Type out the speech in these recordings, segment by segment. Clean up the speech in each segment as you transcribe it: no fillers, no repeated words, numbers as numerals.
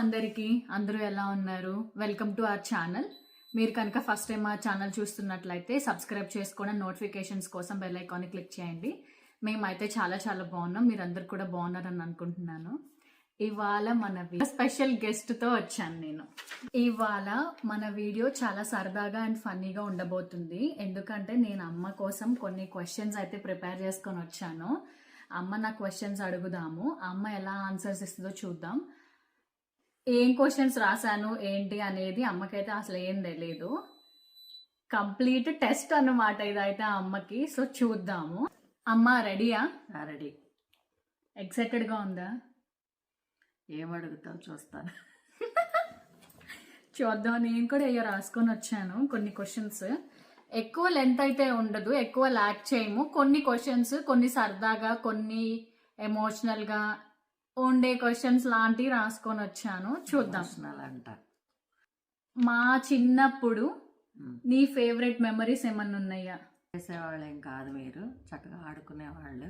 అందరికీ, అందరూ ఎలా ఉన్నారు? Welcome to our channel. మీరు కనుక ఫస్ట్ టైం మా ఛానల్ చూస్తున్నట్లయితే సబ్స్క్రైబ్ చేసుకోవడం, నోటిఫికేషన్స్ కోసం బెల్ ఐకాన్ని క్లిక్ చేయండి. మేమైతే చాలా చాలా బాగున్నాం, మీరందరూ కూడా బాగున్నారని అనుకుంటున్నాను. ఇవాళ మన స్పెషల్ గెస్ట్తో వచ్చాను నేను. ఇవాళ మన వీడియో చాలా సరదాగా అండ్ ఫన్నీగా ఉండబోతుంది. ఎందుకంటే నేను అమ్మ కోసం కొన్ని క్వశ్చన్స్ అయితే ప్రిపేర్ చేసుకొని వచ్చాను. అమ్మ నా క్వశ్చన్స్ అడుగుదాము, అమ్మ ఎలా ఆన్సర్స్ ఇస్తుందో చూద్దాం. ఏం క్వశ్చన్స్ రాశాను ఏంటి అనేది అమ్మకైతే అసలు ఏం తెలియదు. కంప్లీట్ టెస్ట్ అన్నమాట ఇదైతే అమ్మకి. సో చూద్దాము. అమ్మ రెడీయా? రెడీ. ఎక్సైటెడ్గా ఉందా? ఏమడుగుతావు చూస్తాను. చూద్దాం. నేను కూడా అయ్యో రాసుకొని వచ్చాను కొన్ని క్వశ్చన్స్. ఎక్కువ లెంత్ అయితే ఉండదు, ఎక్కువ ల్యాక్ చేయము. కొన్ని క్వశ్చన్స్ కొన్ని సరదాగా, కొన్ని ఎమోషనల్గా ఉండే క్వశ్చన్స్ లాంటివి రాసుకొని వచ్చాను. చూద్దాం. అంట మా చిన్నప్పుడు నీ ఫేవరెట్ మెమరీస్ ఏమన్నా ఉన్నాయా? చేసేవాళ్ళు ఏం కాదు, మీరు చక్కగా ఆడుకునేవాళ్ళు.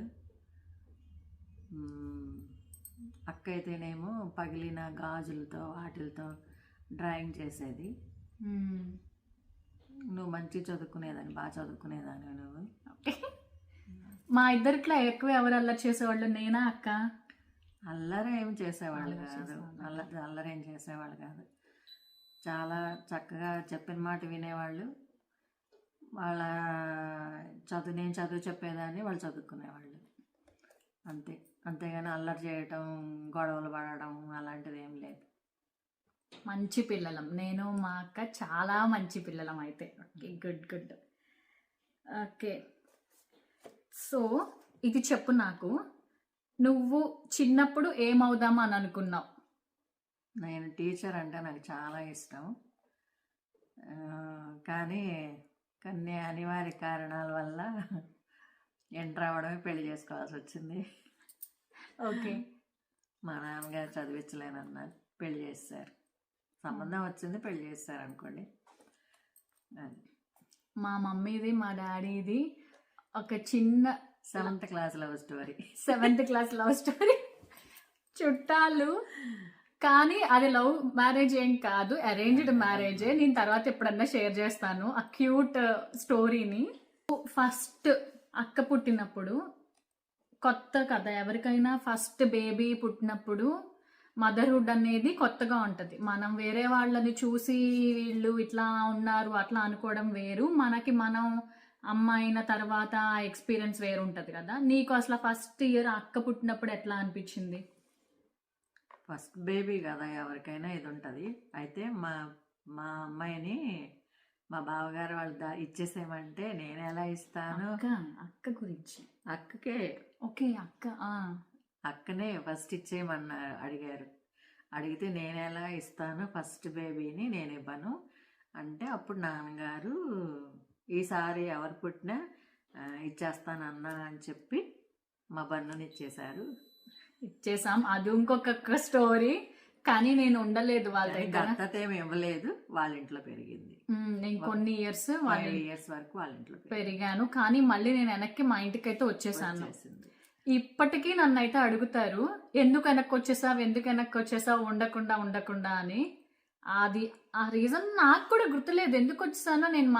అక్క అయితేనేమో పగిలిన గాజులతో వాటిలతో డ్రాయింగ్ చేసేది. నువ్వు మంచి చదువుకునేదాన్ని, బాగా చదువుకునేదాన్ని నువ్వు. మా ఇద్దరిట్లో ఎక్కువ ఎవరు అల్లరి చేసేవాళ్ళు, నేనా అక్క? అల్లరి ఏం చేసేవాళ్ళు కాదు, అల్లరి ఏం చేసేవాళ్ళు కాదు. చాలా చక్కగా చెప్పిన మాట వినేవాళ్ళు. వాళ్ళ నేను చదువు చెప్పేదాన్ని, వాళ్ళు చదువుకునేవాళ్ళు. అంతే. అంతేగాని అల్లరి చేయటం, గొడవలు పడడం అలాంటిది ఏం లేదు. మంచి పిల్లలం నేను, మా అక్క చాలా మంచి పిల్లలం అయితే. Okay, good good. Okay, so ఇది చెప్పు నాకు, నువ్వు చిన్నప్పుడు ఏమవుదామా అని అనుకున్నావు? నేను టీచర్ అంటే నాకు చాలా ఇష్టం. కానీ కొన్ని అనివార్య కారణాల వల్ల ఎంటర్ అవ్వడమే, పెళ్లి చేసుకోవాల్సి వచ్చింది. ఓకే. మా నాన్నగారు చదివించలేనన్నారు, పెళ్లి చేస్తారు. సంబంధం వచ్చింది, పెళ్లి చేస్తారు అనుకోండి. మా మమ్మీది మా డాడీది ఒక చిన్న 7th class love story. 7th class love story. చుట్టాలు, కానీ అది లవ్ మ్యారేజ్ ఏం కాదు, అరేంజ్డ్ మ్యారేజే. నేను తర్వాత ఎప్పుడన్నా షేర్ చేస్తాను ఆ క్యూట్ స్టోరీని. ఫస్ట్ అక్క పుట్టినప్పుడు కొత్త కదా, ఎవరికైనా ఫస్ట్ బేబీ పుట్టినప్పుడు మదర్హుడ్ అనేది కొత్తగా ఉంటుంది. మనం వేరే వాళ్ళని చూసి వీళ్ళు ఇట్లా ఉన్నారు అట్లా అనుకోవడం వేరు, మనకి మనం అమ్మ అయిన తర్వాత ఆ ఎక్స్పీరియన్స్ వేరు ఉంటుంది కదా. నీకు అసలు ఫస్ట్ ఇయర్ అక్క పుట్టినప్పుడు ఎట్లా అనిపించింది? ఫస్ట్ బేబీ కదా, ఎవరికైనా ఇది ఉంటుంది. అయితే మా అమ్మాయిని మా బావగారు వాళ్ళు ఇచ్చేసేయమంటే నేను ఎలా ఇస్తాను? అక్క గురించి. అక్కకే. ఓకే, అక్క. అక్కనే ఫస్ట్ అడిగారు. అడిగితే నేను ఎలా ఇస్తాను ఫస్ట్ బేబీని, నేను ఇవ్వను అంటే, అప్పుడు నాన్నగారు ఈసారి ఎవరు పుట్టినా ఇచ్చేస్తానన్నా అని చెప్పి మా బన్నుని ఇచ్చేసాం. అది ఇంకొక స్టోరీ. కానీ నేను ఉండలేదు వాళ్ళ దగ్గర, దత్తత ఏమి ఇవ్వలేదు, వాళ్ళ ఇంట్లో పెరిగింది. నేను కొన్ని ఇయర్స్ 5 years వరకు వాళ్ళ ఇంట్లో పెరిగాను. కానీ మళ్ళీ నేను వెనక్కి మా ఇంటికి అయితే వచ్చేసాను. ఇప్పటికీ నన్ను అయితే అడుగుతారు, ఎందుకు వెనక్కి వచ్చేసావు ఉండకుండా అని. అది ఆ రీజన్ నాకు కూడా గుర్తులేదు ఎందుకు వచ్చేసానో. నేను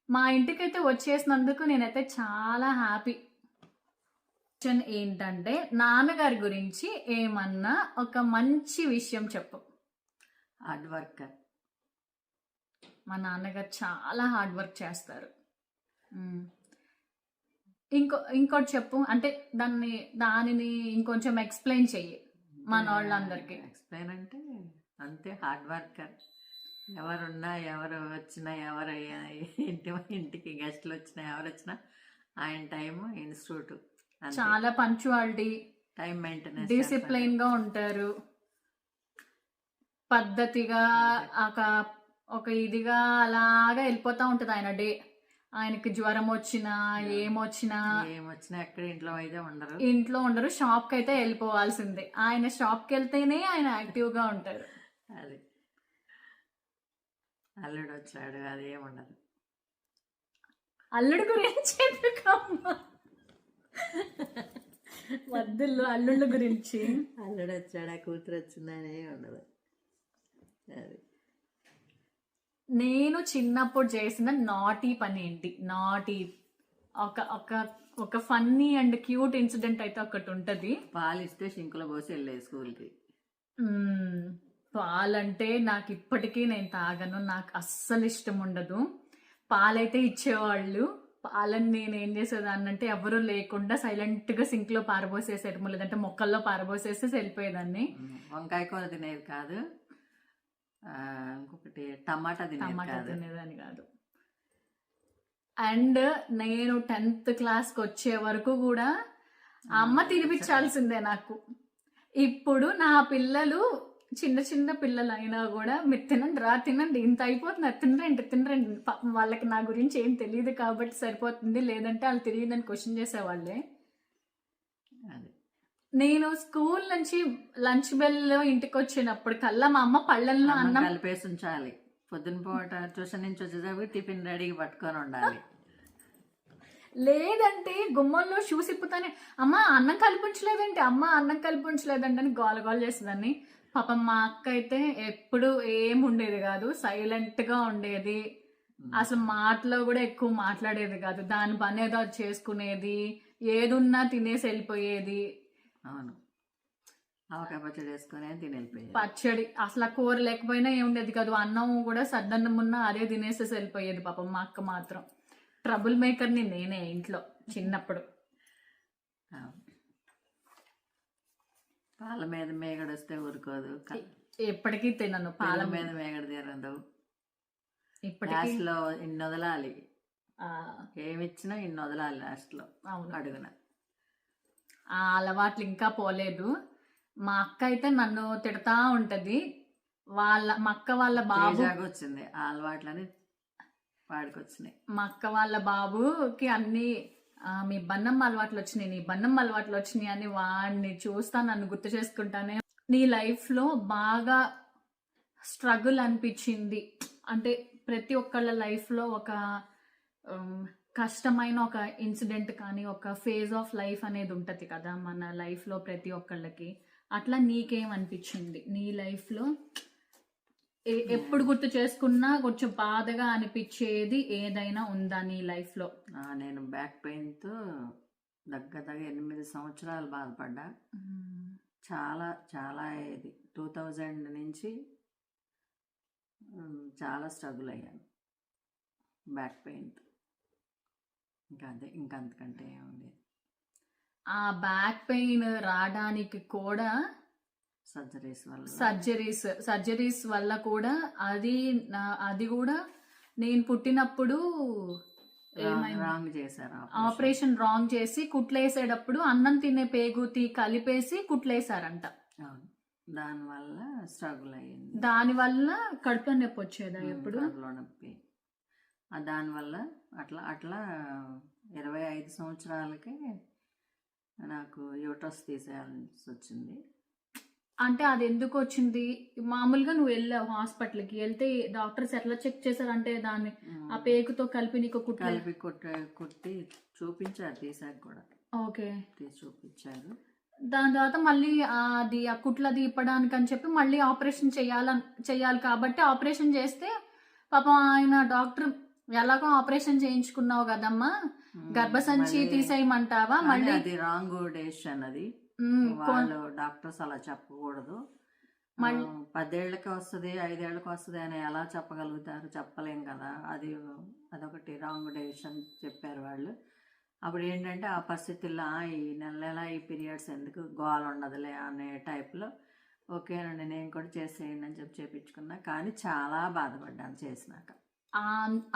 మా ఇంటికి అయితే వచ్చేసినందుకు నేనైతే చాలా హ్యాపీ. క్వశ్చన్ ఏంటంటే, నాన్నగారి గురించి ఏమన్నా ఒక మంచి విషయం చెప్పు. Hard worker. మా నాన్నగారు చాలా హార్డ్ వర్క్ చేస్తారు. ఇంకోటి చెప్పు, అంటే దానిని ఇంకొంచెం ఎక్స్ప్లెయిన్ చెయ్యి మన వాళ్ళందరికీ. ఎక్స్ప్లెయిన్ అంటే అంతే, హార్డ్ వర్కర్. ఎవరున్నా, ఎవరు వచ్చినా, ఎవరు ఇంటికి గెస్ట్లు వచ్చినా, ఎవరు వచ్చినా ఆయన టైం ఇన్స్టిట్యూట్. చాలా పంక్చువాలిటీ, టైం మెయింటెనెన్స్, డిసిప్లైన్ గా ఉంటారు. పద్ధతిగా ఒక ఇదిగా అలాగా వెళ్ళిపోతా ఉంటది ఆయన డే. ఆయనకి జ్వరం వచ్చినా ఏమొచ్చినా ఎక్కడ ఇంట్లో ఉండరు. షాప్కి అయితే వెళ్ళిపోవాల్సిందే. ఆయన షాప్కి వెళ్తేనే ఆయన యాక్టివ్ గా ఉంటారు. అది అల్లుడు వచ్చాడు, అదేముండదు. అల్లుడు గురించి వద్దులు అల్లుళ్ళ గురించి. అల్లుడు వచ్చాడా కూతురు వచ్చిందనే ఉండదు. అది నేను చిన్నప్పుడు చేసిన నాటీ పని ఏంటి, నాటీ ఒక ఒక ఒక ఫన్నీ అండ్ క్యూట్ ఇన్సిడెంట్ అయితే ఒకటి ఉంటది. పాలిస్తే షింకులో పోసి వెళ్ళేది స్కూల్కి. మ్మ్. పాలంటే నాకు ఇప్పటికీ నేను తాగను, నాకు అస్సలు ఇష్టం ఉండదు. పాలైతే ఇచ్చేవాళ్ళు, పాలని నేను ఏం చేసేదాన్ని అంటే ఎవరు లేకుండా సైలెంట్ గా సింక్ లో పారబోసేసేయటం, లేదంటే మొక్కల్లో పారబోసేసి వెళ్ళిపోయేదాన్ని. వంకాయ కూర తినేది కాదు, ఇంకొకటి టమాటా టమాటా తినేది తినేదాన్ని కాదు. అండ్ నేను 10th క్లాస్కి వచ్చే వరకు కూడా అమ్మ తినిపించాల్సిందే నాకు. ఇప్పుడు నా పిల్లలు చిన్న చిన్న పిల్లలు అయినా కూడా మీరు తినండి రా తినండి, ఇంత అయిపోతుంది తినరండి తినరండి. పాపం వాళ్ళకి నా గురించి ఏం తెలియదు కాబట్టి సరిపోతుంది, లేదంటే వాళ్ళు తెలియదని క్వశ్చన్ చేసేవాళ్ళే. అది నేను స్కూల్ నుంచి లంచ్ బెల్ ఇంటికి వచ్చినప్పుడు కల్లా మా అమ్మ పళ్ళల్లో అన్నం కలిపేసి ఉంచాలి. పొద్దున పూట ట్యూషన్ నుంచి వచ్చేసరికి టిఫిన్ రెడీగా పట్టుకొని ఉండాలి. లేదంటే గుమ్మంలో షూస్ ఇప్పుతానే అమ్మ అన్నం కలిపించలేదంటే, అమ్మ అన్నం కలిపించలేదంటే అని గోల గోల చేసేదాన్ని. పాపం మా అక్క అయితే ఎప్పుడు ఏం ఉండేది కాదు, సైలెంట్ గా ఉండేది. అసలు మాటలో కూడా ఎక్కువ మాట్లాడేది కాదు, దాని పని ఏదో అది చేసుకునేది, ఏదున్నా తినేసి వెళ్ళిపోయేది. అవును, ఆవకాయ పచ్చడి వేసుకొని తిని వెళ్ళిపోయేది. పచ్చడి అసలు ఆ కూర లేకపోయినా ఏం ఉండేది కాదు, అన్నం కూడా సద్దన్నం ఉన్నా అదే తినేసేసి వెళ్ళిపోయేది. పాపం మా అక్క మాత్రం ట్రబుల్ మేకర్ని నేనే ఇంట్లో చిన్నప్పుడు. పాల మీద మేగడ వస్తే ఊరుకోదు, ఎప్పటికీ తినను పాల మీద మేగడ తినదు. ఇప్పటికీ లాస్ట్ లో ఇన్ని వదలాలి, ఏమిచ్చినా ఇన్ని వదలాలి లాస్ట్ లో అడుగున. ఆ అలవాట్లు ఇంకా పోలేదు. మా అక్క అయితే నన్ను తిడతా ఉంటది. మా అక్క వాళ్ళ బాబు వచ్చింది ఆ అలవాట్లని వాడికొచ్చినాయి. మా అక్క వాళ్ళ బాబుకి అన్ని మీ బన్నమ్మ అలవాట్లు వచ్చినాయి, నీ బన్నమ్మ అలవాట్లు వచ్చినాయి అని వాడిని చూస్తా నన్ను గుర్తు చేసుకుంటానే. నీ లైఫ్ లో బాగా స్ట్రగుల్ అనిపించింది అంటే, ప్రతి ఒక్కళ్ళ లైఫ్ లో ఒక కష్టమైన ఒక ఇన్సిడెంట్ కానీ ఒక ఫేజ్ ఆఫ్ లైఫ్ అనేది ఉంటది కదా మన లైఫ్ లో ప్రతి ఒక్కళ్ళకి. అట్లా నీకేం అనిపించింది నీ లైఫ్ లో? ఎప్పుడు గుర్తు చేసుకున్నా కొంచెం బాధగా అనిపించేది ఏదైనా ఉందా నీ లైఫ్ లో? నేను బ్యాక్ పెయిన్ తో దగ్గర 8 సంవత్సరాలు బాధపడ్డా. చాలా చాలా ఇది 2000 నుంచి చాలా స్ట్రగుల్ అయ్యాను బ్యాక్ పెయిన్తో. ఇంకంతకంటే ఏముంది. ఆ బ్యాక్ పెయిన్ రావడానికి కూడా సర్జరీస్ వల్ల కూడా అది కూడా నేను పుట్టినప్పుడు ఆపరేషన్ రాంగ్ చేసి కుట్లేసేటప్పుడు అన్నం తినే పేగుతి కలిపేసి కుట్లేసారంట. దానివల్ల స్ట్రగుల్ అయ్యింది. దానివల్ల కడుపులో నొప్పి వచ్చేదా ఎప్పుడు? కడుపులో నొప్పి. దానివల్ల అట్లా అట్లా 25 సంవత్సరాలకి నాకు యూట్రస్ తీసేయాల్సి వచ్చింది. అంటే అది ఎందుకు వచ్చింది? మామూలుగా నువ్వు వెళ్ళావు హాస్పిటల్కి, వెళ్తే డాక్టర్స్ ఎట్లా చెక్ చేశారంటే దాన్ని ఆ పేగుతో కలిపి నీకు కుట్టి చూపించారు, తీసాక కూడా. ఓకే, తీసి చూపించారు. దాని తర్వాత మళ్ళీ అది ఆ కుట్లది ఇప్పడానికి అని చెప్పి మళ్ళీ ఆపరేషన్ చేయాలి కాబట్టి ఆపరేషన్ చేస్తే పాపం ఆయన డాక్టర్ ఎలాగో ఆపరేషన్ చేయించుకున్నావు కదమ్మా, గర్భసంచి తీసేయమంటావా? మళ్ళీ అది రాంగ్ డెసిషన్. అది వాళ్ళు డాక్టర్స్ అలా చెప్పకూడదు. 10 ఏళ్ళకి వస్తుంది 5 ఏళ్ళకి వస్తుంది అని ఎలా చెప్పగలుగుతారు? చెప్పలేం కదా. అదొకటి రాంగ్ డెసిషన్ చెప్పారు వాళ్ళు. అప్పుడు ఏంటంటే ఆ పరిస్థితుల్లో ఈ నెల ఈ పీరియడ్స్ ఎందుకు, గోల్ ఉండదులే అనే టైప్లో ఓకేనండి నేను కూడా చేసేయండి అని చెప్పి చేయించుకున్నా. కానీ చాలా బాధపడ్డాను చేసినాక.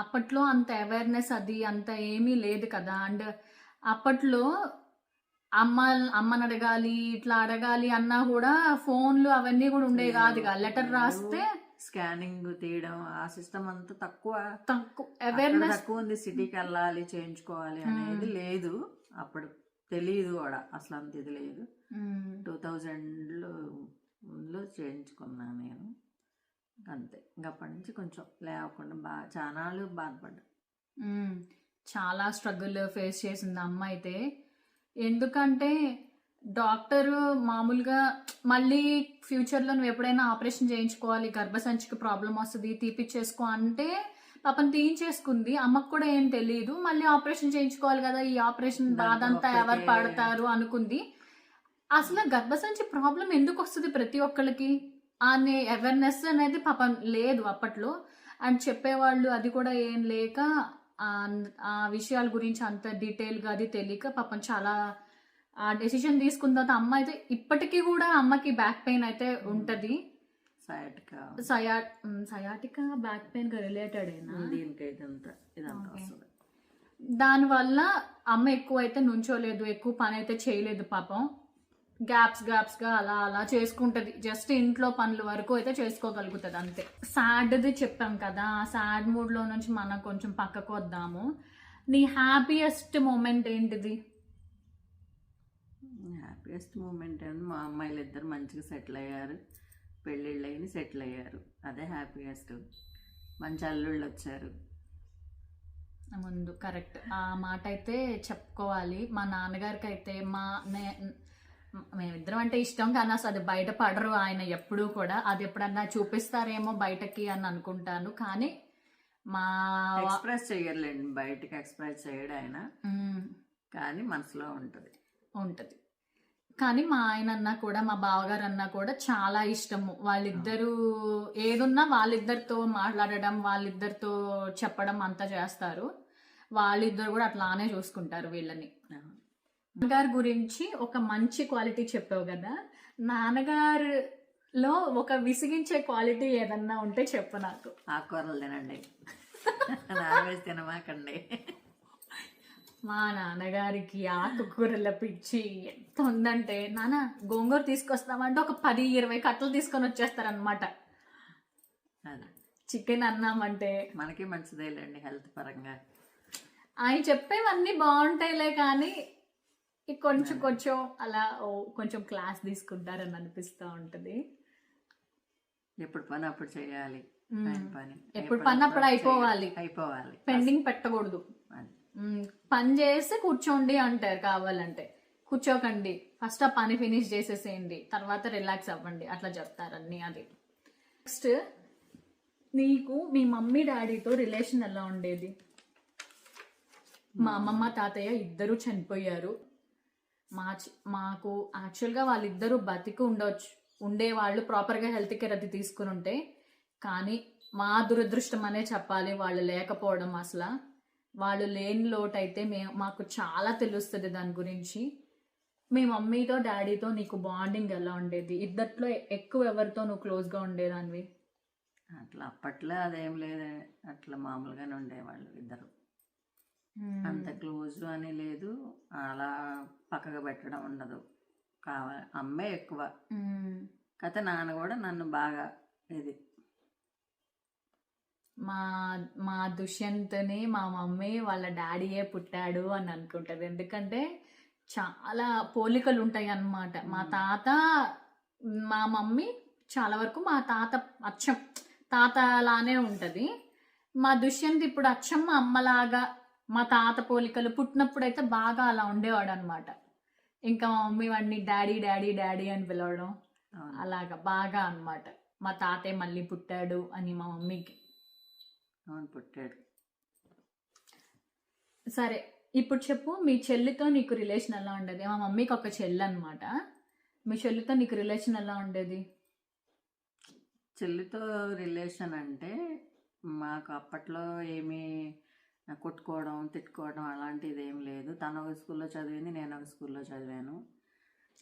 అప్పట్లో అంత అవేర్నెస్ అది అంత ఏమీ లేదు కదా. అండ్ అప్పట్లో అమ్మని అడగాలి ఇట్లా అడగాలి అన్నా కూడా ఫోన్లు అవన్నీ కూడా ఉండేవి కాదు. లెటర్ రాస్తే స్కానింగ్ తీయడం ఆ సిస్టమ్ అంతా తక్కువ అవేర్నెస్ తక్కువ ఉంది. సిటీకి వెళ్ళాలి చేయించుకోవాలి అనేది లేదు. అప్పుడు తెలియదు కూడా, అసలు అంత ఇది లేదు. 2000లో చేయించుకున్నాను నేను, అంతే. ఇంకప్పటి నుంచి కొంచెం లేకుండా చాలా బాధపడ్డా. చాలా స్ట్రగుల్ ఫేస్ చేసింది అమ్మ అయితే. ఎందుకంటే డాక్టర్ మామూలుగా మళ్ళీ ఫ్యూచర్లో నువ్వు ఎప్పుడైనా ఆపరేషన్ చేయించుకోవాలి, గర్భసంచికి ప్రాబ్లం వస్తుంది, తీపిచ్చేసుకో అంటే పాపం తీయించేసుకుంది. అమ్మకు కూడా ఏం తెలియదు. మళ్ళీ ఆపరేషన్ చేయించుకోవాలి కదా, ఈ ఆపరేషన్ బాధ అంతా ఎవరు పడతారు అనుకుంది. అసలు గర్భసంచి ప్రాబ్లం ఎందుకు వస్తుంది ప్రతి ఒక్కరికి అనే అవేర్నెస్ అనేది పాపం లేదు అప్పట్లో. అండ్ చెప్పేవాళ్ళు అది కూడా ఏం లేక ఆ విషయాల గురించి అంత డీటెయిల్గా అది తెలియక పాపం చాలా ఆ డెసిషన్ తీసుకున్న తర్వాత అమ్మ అయితే ఇప్పటికీ కూడా అమ్మకి బ్యాక్ పెయిన్ అయితే ఉంటది. సయాటికా బ్యాక్ పెయిన్ గా రిలేటెడ్ దాని వల్ల అమ్మ ఎక్కువ అయితే నుంచోలేదు, ఎక్కువ పని అయితే చేయలేదు పాపం. గ్యాప్స్ గా అలా అలా చేసుకుంటది. జస్ట్ ఇంట్లో పనుల వరకు అయితే చేసుకోగలుగుతుంది అంతే. సాడ్ది చెప్పాం కదా, ఆ సాడ్ మూడ్ లో నుంచి మనం కొంచెం పక్కకు వద్దాము. నీ హ్యాపీయెస్ట్ మూమెంట్ ఏంటిది? హ్యాపీయెస్ట్ మూమెంట్ అని మా అమ్మాయిలు ఇద్దరు మంచిగా సెటిల్ అయ్యారు, పెళ్ళిళ్ళు అయిన సెటిల్ అయ్యారు, అదే హ్యాపీయెస్ట్. మంచి అల్లుళ్ళు వచ్చారు ముందు. కరెక్ట్, ఆ మాట అయితే చెప్పుకోవాలి. మా నాన్నగారికి అయితే మేమిద్దరం అంటే ఇష్టం, కానీ అసలు అది బయట పడరు ఆయన ఎప్పుడూ కూడా. అది ఎప్పుడన్నా చూపిస్తారేమో బయటకి అని అనుకుంటాను, కానీ మా ఎక్స్ప్రెస్ చేయర్లేండి, బయటకి ఎక్స్ప్రెస్ చేయడు ఆయన, కానీ మనసులో ఉంటది. కానీ మా ఆయన అన్నా కూడా, మా బావగారు అన్నా కూడా చాలా ఇష్టము. వాళ్ళిద్దరూ ఏదున్నా వాళ్ళిద్దరితో మాట్లాడడం, వాళ్ళిద్దరితో చెప్పడం అంతా చేస్తారు. వాళ్ళిద్దరు కూడా అట్లానే చూసుకుంటారు వీళ్ళని. నాన్నగారి గురించి ఒక మంచి క్వాలిటీ చెప్పావు కదా, నాన్నగారులో ఒక విసిగించే క్వాలిటీ ఏదన్నా ఉంటే చెప్పు నాకు. ఆకుకూరలు తినండి, నాన్ వెజ్ తినమాకండి. మా నాన్నగారికి ఆకుకూరల పిచ్చి ఎంత ఉందంటే, నాన్న గోంగూర తీసుకొస్తామంటే ఒక 10-20 కట్టలు తీసుకొని వచ్చేస్తారనమాట. చికెన్ అన్నామంటే మనకి మంచిదేలేండి హెల్త్ పరంగా. ఆయన చెప్పేవన్నీ బాగుంటాయిలే, కానీ కొంచెం అలా కొంచెం క్లాస్ తీసుకుంటారని అనిపిస్తూ ఉంటది. ఎప్పుడు పని అప్పుడు చేయాలి, ఎప్పుడు పని అప్పుడు అయిపోవాలి, పెండింగ్ పెట్టకూడదు. పని చేసి కూర్చోండి అంటారు, కావాలంటే కూర్చోకండి, ఫస్ట్ ఆ పని ఫినిష్ చేసేసేయండి, తర్వాత రిలాక్స్ అవ్వండి, అట్లా చెప్తారు అన్ని. అది నెక్స్ట్, నీకు మీ మమ్మీ డాడీతో రిలేషన్ ఎలా ఉండేది? మా అమ్మమ్మ తాతయ్య ఇద్దరు చనిపోయారు. మాకు యాక్చువల్గా వాళ్ళిద్దరూ బతికి ఉండేవాళ్ళు, ప్రాపర్గా హెల్త్ కేర్ అది తీసుకుని ఉంటే. కానీ మా దురదృష్టం అనే చెప్పాలి వాళ్ళు లేకపోవడం. అసలు వాళ్ళు లేని లోటు అయితే మాకు చాలా తెలుస్తుంది దాని గురించి. మీ మమ్మీతో డాడీతో నీకు బాండింగ్ ఎలా ఉండేది? ఇద్దట్లో ఎక్కువ ఎవరితో నువ్వు క్లోజ్గా ఉండేదానివి? అట్లా అప్పట్లో అదేం లేదు, అట్లా మామూలుగానే ఉండేవాళ్ళు ఇద్దరు. అంత క్లోజ్ అని లేదు, అలా పక్కగా పెట్టడం ఉండదు. అమ్మే ఎక్కువ కథ. నాన్న కూడా నన్ను బాగా ఇది మా దుష్యంత్ని మా మమ్మీ వాళ్ళ డాడీయే పుట్టాడు అని అనుకుంటది. ఎందుకంటే చాలా పోలికలు ఉంటాయి అన్నమాట. మా తాత మా మమ్మీ చాలా వరకు మా తాత అచ్చం తాత లానే ఉంటది. మా దుష్యంత్ ఇప్పుడు అచ్చం మా అమ్మలాగా, మా తాత పోలికలు. పుట్టినప్పుడు అయితే బాగా అలా ఉండేవాడు అనమాట. ఇంకా మా మమ్మీ వాడిని డాడీ డాడీ డాడీ అని పిలవడం అలాగా బాగా అన్నమాట. మా తాతయ్య మళ్ళీ పుట్టాడు అని మా మమ్మీకి. పుట్టాడు. సరే, ఇప్పుడు చెప్పు, మీ చెల్లితో నీకు రిలేషన్ ఎలా ఉండేది? మా మమ్మీకి ఒక చెల్లి అనమాట. మీ చెల్లితో నీకు రిలేషన్ ఎలా ఉండేది? చెల్లితో రిలేషన్ అంటే మాకు అప్పట్లో ఏమీ కొట్టుకోవడం తిట్టుకోవడం అలాంటిది ఏం లేదు. తను ఒక స్కూల్లో చదివింది, నేను ఒక స్కూల్లో చదివాను.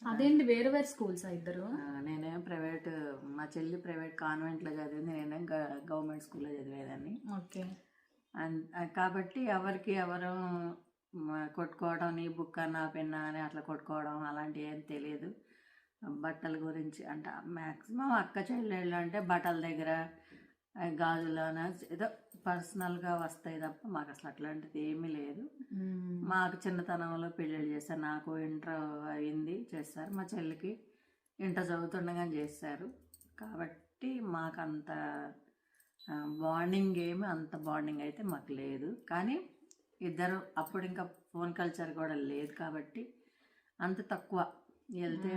అదేంటి, వేరు వేరు స్కూల్స్ ఇద్దరు? నేనేం ప్రైవేట్, మా చెల్లి ప్రైవేట్ కాన్వెంట్లో చదివింది, నేనేం గవర్నమెంట్ స్కూల్లో చదివేదాన్ని. ఓకే. కాబట్టి ఎవరికి ఎవరు కొట్టుకోవడం, నీ బుక్ నా పెన్నా అని అట్లా కొట్టుకోవడం అలాంటివి ఏం తెలియదు. బట్టల గురించి అంటే మ్యాక్సిమం అక్క చెల్లెళ్ళు అంటే బట్టల దగ్గర గాజులోన ఏదో పర్సనల్గా వస్తాయి తప్ప మాకు అసలు అట్లాంటిది ఏమీ లేదు. మాకు చిన్నతనంలో పెళ్ళిళ్ళు చేశారు. నాకు ఇంటర్ అయింది చేస్తారు, మా చెల్లికి ఇంటర్ చదువుతుండగానే చేశారు. కాబట్టి మాకు అంత బాండింగ్ అంత బాండింగ్ అయితే మాకు లేదు. కానీ ఇద్దరు అప్పుడు ఇంకా ఫోన్ కల్చర్ కూడా లేదు కాబట్టి అంత తక్కువ వెళ్తే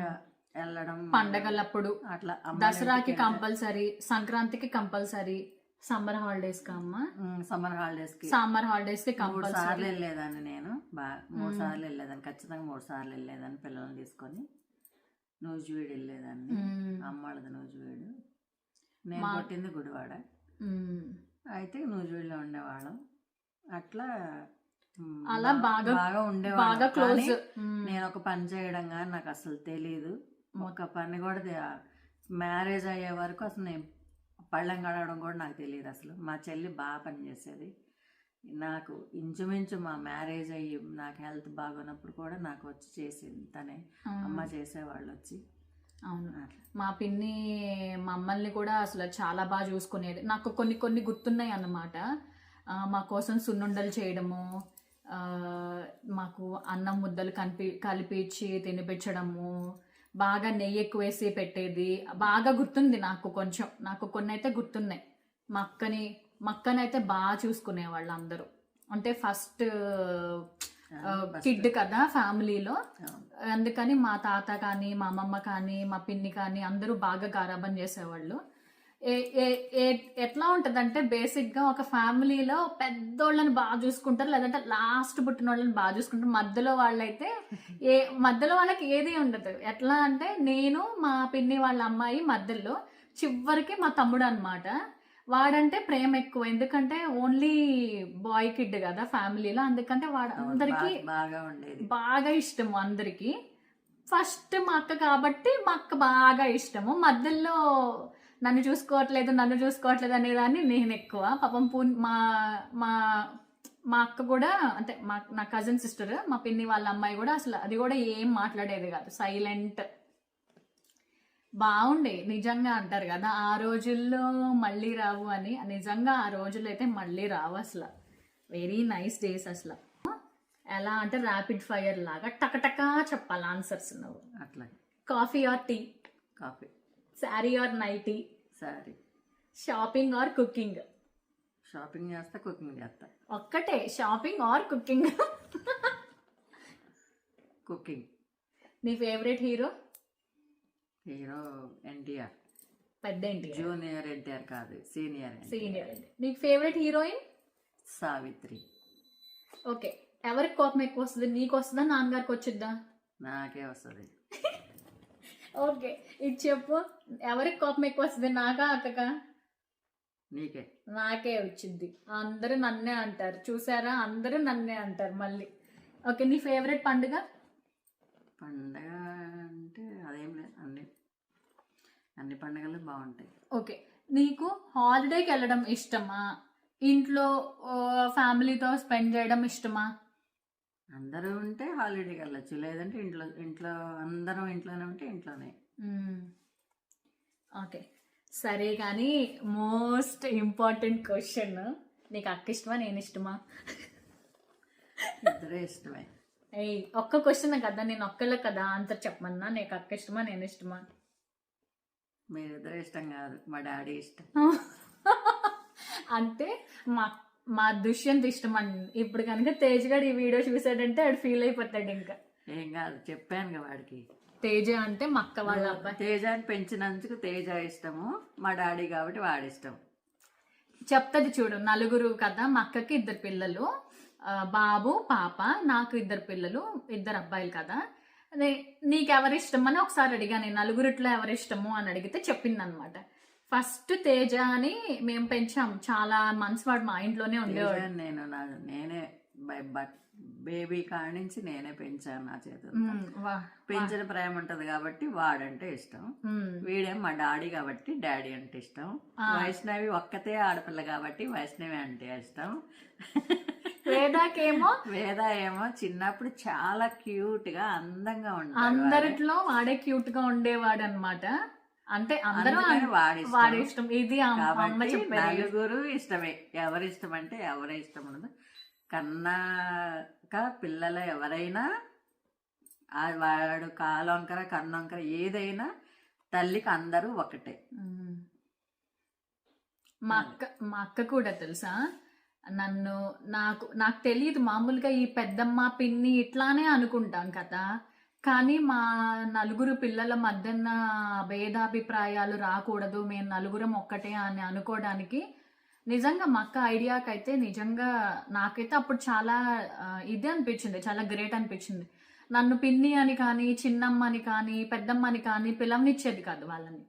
వెళ్ళడం పండగలప్పుడు అట్లా దసరాకి కంపల్సరీ, సంక్రాంతికి కంపల్సరీ, సమ్మర్ హాలిడేస్ కి అమ్మ, సమ్మర్ హాలిడేస్ కి సమ్మర్ హాలిడేస్ కి 3 కంపల్సరీ. సార్లు వెళ్ళేదాన్ని నేను. 3 సార్లు వెళ్ళేదాన్ని, ఖచ్చితంగా 3 సార్లు వెళ్ళేదాన్ని పిల్లల్ని తీసుకొని. నూజివీడు వెళ్ళేదాన్ని, అమ్మాళ్ళది నూజివీడు, నేను పుట్టింది గుడివాడ. అయితే నూజివీడులో ఉండేవాళ్ళం. అట్లా అలా బాగా బాగా ఉండేవాళ్ళం. క్లోజ్. నేను ఒక పని చేయడం కానీ నాకు అసలు తెలీదు. ఒక పని కూడా మ్యారేజ్ అయ్యే వరకు అసలు నేను పళ్ళెం కడగడం కూడా నాకు తెలియదు అసలు. మా చెల్లి బాగా పని చేసేది. నాకు ఇంచుమించు మా మ్యారేజ్ అయ్యి నాకు హెల్త్ బాగున్నప్పుడు కూడా నాకు వచ్చి చేసింది తనే, అమ్మ చేసేవాళ్ళు వచ్చి. అవును, మా పిన్ని మమ్మల్ని కూడా అసలు చాలా బాగా చూసుకునేది. నాకు కొన్ని కొన్ని గుర్తున్నాయి అన్నమాట. మా కోసం సున్నుండలు చేయడము, మాకు అన్నం ముద్దలు కలిపించి తినిపించడము, బాగా నెయ్యి ఎక్కువ వేసి పెట్టేది బాగా గుర్తుంది నాకు. కొంచెం నాకు కొన్ని అయితే గుర్తున్నాయి. మా అక్కనైతే బాగా చూసుకునేవాళ్ళు అందరూ. అంటే ఫస్ట్ కిడ్ కదా ఫ్యామిలీలో, అందుకని మా తాత కానీ మా అమ్మమ్మ కానీ మా పిన్ని కానీ అందరూ బాగా గారాబం చేసేవాళ్ళు. ఎట్లా ఉంటదంటే బేసిక్ గా ఒక ఫ్యామిలీలో పెద్దోళ్ళని బాగా చూసుకుంటారు, లేదంటే లాస్ట్ పుట్టిన వాళ్ళని బాగా చూసుకుంటారు. మధ్యలో వాళ్ళకి ఏది ఉండదు. ఎట్లా అంటే నేను మా పిన్ని వాళ్ళ అమ్మాయి మధ్యలో, చివరికి మా తమ్ముడు అన్నమాట. వాడంటే ప్రేమ ఎక్కువ, ఎందుకంటే ఓన్లీ బాయ్ కిడ్ కదా ఫ్యామిలీలో, అందుకంటే వాడు అందరికి బాగా ఇష్టము. అందరికి ఫస్ట్ మా అక్క కాబట్టి మా అక్క బాగా ఇష్టము. మధ్యలో నన్ను చూసుకోవట్లేదు అనేదాన్ని నేను ఎక్కువ. పాపం మా మా అక్క కూడా, అంటే నా కజిన్ సిస్టర్, మా పిన్ని వాళ్ళ అమ్మాయి కూడా అసలు అది కూడా ఏం మాట్లాడేది కాదు, సైలెంట్. బాగుండే నిజంగా. అంటారు కదా ఆ రోజుల్లో మళ్ళీ రావు అని, నిజంగా ఆ రోజులు అయితే మళ్ళీ రావు అసలు. వెరీ నైస్ డేస్ అసలు. ఎలా అంటే ర్యాపిడ్ ఫైర్ లాగా టకటకా చెప్పాలి ఆన్సర్స్. నువ్వు అట్లా coffee or tea? Coffee. Sari or nightie? Sari. Shopping or cooking? Shopping చేస్తా, కుకింగ్ చేస్తా. ఒక్కటే, షాపింగ్ ఆర్ కుకింగ్? కుకింగ్. నీ ఫేవరెట్ హీరో? హీరో ఎన్టీఆర్. పెద్ద ఎన్టీఆర్. జూనియర్ ఎన్టీఆర్ కాదు, సీనియర్ ఎన్టీఆర్. నీకు ఫేవరెట్ హీరోయిన్? సావిత్రి. ఓకే, ఎవరికి కోపం ఎక్కువ వస్తుంది? నీకు వస్తుందా, నాన్నగారికి వచ్చిద్దా? నాకే వస్తుంది. ఓకే, ఇది చెప్పు, ఎవరికి కోపం ఎక్కువ వస్తుంది, నాకా అక్కకా? నీకే. నాకే వచ్చింది. అందరూ నన్నే అంటారు, చూసారా, అందరూ నన్నే అంటారు మళ్ళీ. ఓకే, నీ ఫేవరెట్ పండుగ? పండుగ అంటే అదేం లేదు, అన్ని పండుగలు బాగుంటాయి. ఓకే, నీకు హాలిడేకి వెళ్ళడం ఇష్టమా, ఇంట్లో ఫ్యామిలీతో స్పెండ్ చేయడం ఇష్టమా? అందరూ ఉంటే హాలిడేకి వెళ్ళచ్చు, లేదంటే ఇంట్లో అందరం ఇంట్లోనే ఉంటే ఇంట్లోనే. ఓకే, సరే. కానీ మోస్ట్ ఇంపార్టెంట్ క్వశ్చన్, నీకు అక్క ఇష్టమా, నేను ఇష్టమా? ఇద్దరే ఇష్టమే. ఒక్క క్వశ్చన్ కదా, నేను ఒక్కళ్ళే కదా ఆన్సర్ చెప్పమన్నా. నీకు అక్క ఇష్టమా, నేను ఇష్టమా? మీరిద్దరే ఇష్టం కాదు, మా డాడీ ఇష్టం. అంటే మా దుష్యంత్ ఇష్టం అని. ఇప్పుడు కనుక తేజ్ గారు ఈ వీడియో చూసాడంటే ఆడు ఫీల్ అయిపోతాడు. ఇంకా ఏం కాదు, చెప్పాను వాడికి. తేజ అంటే మా అక్క వాళ్ళ అబ్బాయి. తేజాన్ని పెంచినందుకు తేజ ఇష్టము, మా డాడీ కాబట్టి వాడి ఇష్టం. చెప్తాది చూడు, నలుగురు కదా, మా అక్కకి 2 పిల్లలు, బాబు పాప, నాకు 2 పిల్లలు, 2 అబ్బాయిలు కదా. నీకెవరిష్టం అని ఒకసారి అడిగా నేను, నలుగురిట్లో ఎవరిష్టము అని అడిగితే చెప్పింది అనమాట. ఫస్ట్ తేజ అని మేము పెంచాం, చాలా మంత్స్ వాడు మా ఇంట్లోనే ఉండేవాడు. నేనే బేబీ కాడి నుంచి నేనే పెంచాను నా చేతులు. పెంచిన ప్రేమ ఉంటది కాబట్టి వాడంటే ఇష్టం. వీడేం మా డాడీ కాబట్టి డాడీ అంటే ఇష్టం. వైష్ణవి ఒక్కతే ఆడపిల్ల కాబట్టి వైష్ణవి అంటే ఇష్టం. వేద ఏమో చిన్నప్పుడు చాలా క్యూట్ గా అందంగా ఉంటాడు, అందరిట్లో వాడే క్యూట్ గా ఉండేవాడు అనమాట. అంటే అందరూ వాడి ఇష్టం. ఇది నలుగురు ఇష్టమే. ఎవరి ఇష్టం అంటే ఎవరి ఇష్టం ఉండదు. కన్నాక పిల్లలు ఎవరైనా వాడు కాలొంకర కన్నొంకర ఏదైనా తల్లికి అందరూ ఒకటే. మా అక్క కూడా తెలుసా, నాకు తెలియదు, మామూలుగా ఈ పెద్దమ్మ పిన్ని ఇట్లానే అనుకుంటాం కదా, కానీ మా నలుగురు పిల్లల మధ్యన భేదాభిప్రాయాలు రాకూడదు, మేము నలుగురం ఒక్కటే అని అనుకోవడానికి నిజంగా మా అక్క ఐడియాకైతే నిజంగా నాకైతే అప్పుడు చాలా ఇదే అనిపించింది, చాలా గ్రేట్ అనిపించింది. నన్ను పిన్ని అని కానీ, చిన్నమ్మ అని కానీ, పెద్దమ్మ అని కానీ పిలవనిచ్చేది కాదు వాళ్ళని.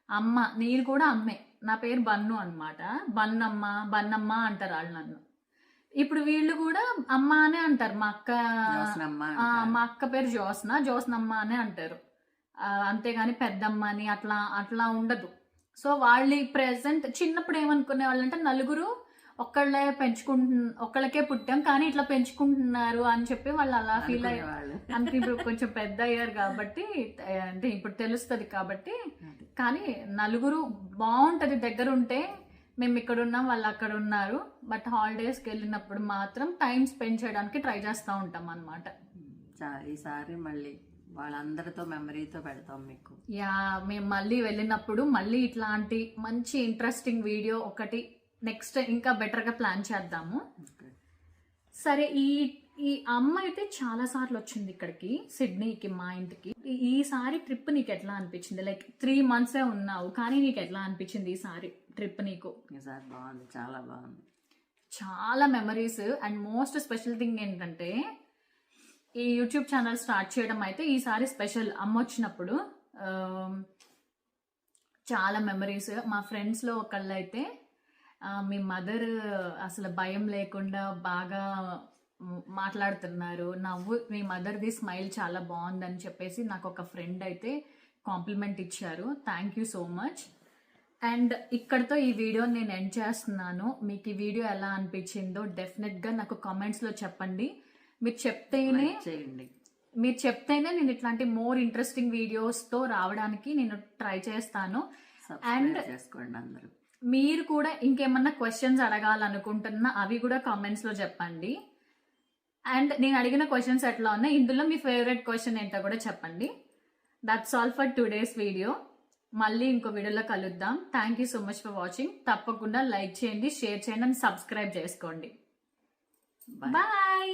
అమ్మ, నేను కూడా అమ్మే, నా పేరు బన్ను అనమాట. బన్నమ్మ అంటారు వాళ్ళు నన్ను. ఇప్పుడు వీళ్ళు కూడా అమ్మ అనే అంటారు. మా అక్క పేరు జోస్నమ్మ అనే అంటారు. అంతేగాని పెద్దమ్మ అని అట్లా ఉండదు. సో వాళ్ళు ప్రెసెంట్ చిన్నప్పుడు ఏమనుకునే వాళ్ళంటే నలుగురు ఒక్కళ్ళకే పుట్టాం కానీ ఇట్లా పెంచుకుంటున్నారు అని చెప్పి వాళ్ళు అలా ఫీల్ అయ్యేవాళ్ళు. అంటే ఇప్పుడు కొంచెం పెద్ద అయ్యారు కాబట్టి, అంటే ఇప్పుడు తెలుస్తుంది కాబట్టి. కానీ నలుగురు బాగుంటది దగ్గర ఉంటే. మేము ఇక్కడ ఉన్నాం, వాళ్ళు అక్కడ ఉన్నారు. బట్ హాలిడేస్కి వెళ్ళినప్పుడు మాత్రం టైం స్పెండ్ చేయడానికి ట్రై చేస్తూ ఉంటాం అనమాట. ఈసారి మళ్ళీ వాళ్ళందరితో మెమరీతో పెడతాం మీకు. మేము మళ్ళీ వెళ్ళినప్పుడు మళ్ళీ ఇట్లాంటి మంచి ఇంట్రెస్టింగ్ వీడియో ఒకటి నెక్స్ట్ ఇంకా బెటర్గా ప్లాన్ చేద్దాము. సరే, ఈ అమ్మ అయితే చాలా సార్లు వచ్చింది ఇక్కడికి, సిడ్నీకి, మా ఇంటికి. ఈసారి ట్రిప్ నీకు ఎట్లా అనిపించింది? లైక్ 3 months ఉన్నావు కానీ నీకు ఎట్లా అనిపించింది ఈసారి ట్రిప్ నీకు? ఈసారి బాగుంది, చాలా బాగుంది. చాలా memories. And most special thing ఏంటంటే ఈ యూట్యూబ్ ఛానల్ స్టార్ట్ చేయడం అయితే ఈసారి స్పెషల్. అమ్మ వచ్చినప్పుడు చాలా మెమరీస్. మా ఫ్రెండ్స్లో ఒకళ్ళు అయితే మీ మదర్ అసలు భయం లేకుండా బాగా మాట్లాడుతున్నారు, మీ మదర్ది స్మైల్ చాలా బాగుందని చెప్పేసి నాకు ఒక ఫ్రెండ్ అయితే కాంప్లిమెంట్ ఇచ్చారు. Thank you so much. And ఇక్కడతో ఈ వీడియో నేను ఎండ్ చేస్తున్నాను. మీకు ఈ వీడియో ఎలా అనిపించిందో డెఫినెట్గా నాకు కామెంట్స్లో చెప్పండి. మీరు చెప్తేనే నేను ఇట్లాంటి మోర్ ఇంట్రెస్టింగ్ వీడియోస్తో రావడానికి నేను ట్రై చేస్తాను. అండ్ అందరూ మీరు కూడా ఇంకేమన్నా క్వశ్చన్స్ అడగాలనుకుంటున్నా అవి కూడా కామెంట్స్లో చెప్పండి. అండ్ నేను అడిగిన క్వశ్చన్స్ ఎట్లా ఉన్నాయి, ఇందులో మీ ఫేవరెట్ క్వశ్చన్ ఏంటో కూడా చెప్పండి. That's all for today's video. మళ్ళీ ఇంకో వీడియోలో కలుద్దాం. Thank you so much for watching. తప్పకుండా లైక్ చేయండి, షేర్ చేయండి అండ్ సబ్స్క్రైబ్ చేసుకోండి. బాయ్.